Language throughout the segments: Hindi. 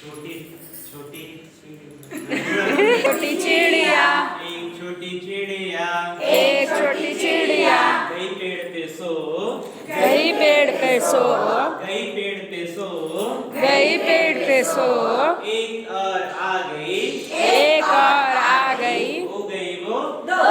छोटी छोटी छोटी चिड़िया, एक छोटी चिड़िया, एक छोटी चिड़िया गई पेड़ पे सो, गई पेड़ पे सो, गई पेड़ पे सो, गई पेड़ पे सो, एक और आ गई, एक और आ गई, हो गई वो दो,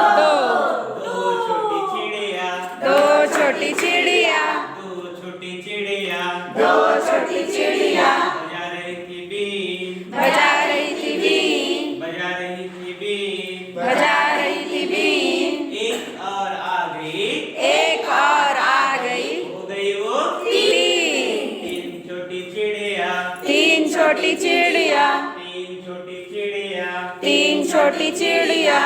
दो छोटी चिड़िया, दो छोटी चिड़िया, दो छोटी चिड़िया, दो छोटी चिड़िया बजा रही थी बीन, बजा रही थी बीन, बजा रही थी बीन, बजा रही थी बीन, एक और आ गई, एक और आ गई, हो गई वो तीन, तीन छोटी चिड़िया, तीन छोटी चिड़िया, तीन छोटी चिड़िया, तीन छोटी चिड़िया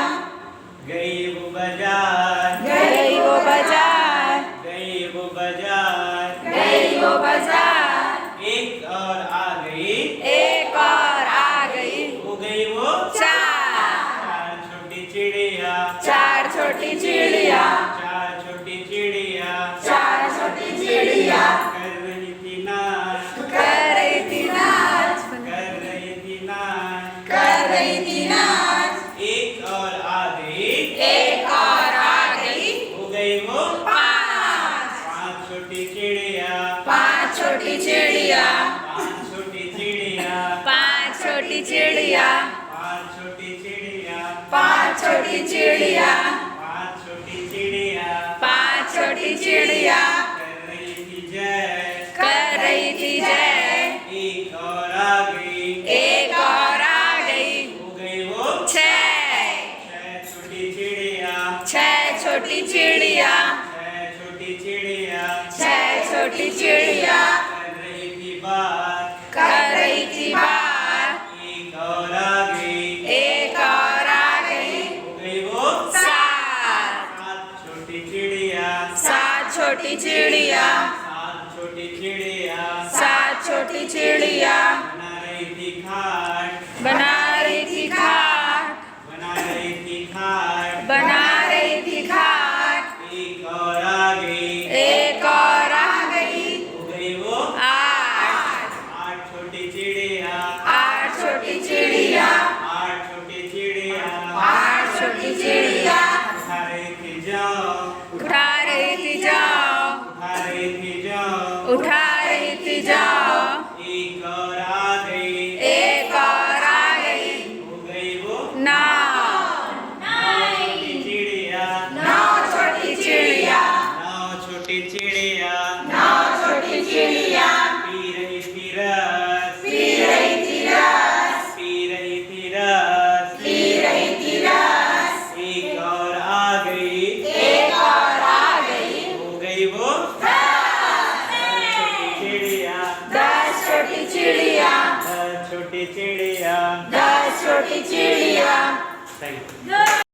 गई वो बाजार, गई वो बाजार, गई वो बाजार, गई वो बाजार, एक और आ गई, एक और आ गई, हो गई वो चार, चार छोटी चिड़िया, चार छोटी चिड़िया, चार छोटी चिड़िया, चार छोटी चिड़िया कर रही थी नाच, कर रही थी नाच, कर रही थी नाच, कर रही थी नाच, एक और आ गई, एक और आ गई, हो गई वो पांच, पांच छोटी चिड़िया, पांच छोटी चिड़िया, पांच छोटी चिड़िया, पांच छोटी चिड़िया, पांच छोटी चिड़िया, पांच छोटी चिड़िया, पांच छोटी चिड़िया, पांच छोटी चिड़िया कर रही थी जय, कर रही थी जय, एक और आ गई, एक और आ गई, हो गई वो छह, छह छोटी चिड़िया, छह छोटी चिड़िया, छह छोटी चिड़िया, छह छोटी चिड़िया कर रही थी बात, कर रही थी बात, एक और आ गई, एक और आ गई, हो गई वो सात, सात छोटी चिड़िया, सात छोटी चिड़िया, सात छोटी चिड़िया, सात छोटी चिड़िया बना रही थी खाट, बना रही थी खाट, बना रही थी खाट, बना रही थी खाट, एक और आ गई, एक और आ गई, हो गई वो आठ, आठ छोटी चिड़िया, आठ छोटी चिड़िया, आठ छोटी चिड़िया, आठ छोटी चिड़िया उठा रही थी जाओ, उठा रही थी जाओ, उठा रही थी जाओ, उठा रही थी जाओ, एक और आ गई, एक और आ गई, हो गई वो नौ, छोटी चिड़िया, नौ छोटी चिड़िया, नौ छोटी चिड़िया, नौ छोटी चिड़िया पी रही थी रस, पी रही थी रस, पी रही थी रस, पी रही थी रस, एक और आ गई, एक और आ गई, हो गई वो छोटी चिड़िया, 10 छोटी चिड़िया, छोटी चिड़िया, 10 छोटी चिड़िया। सही।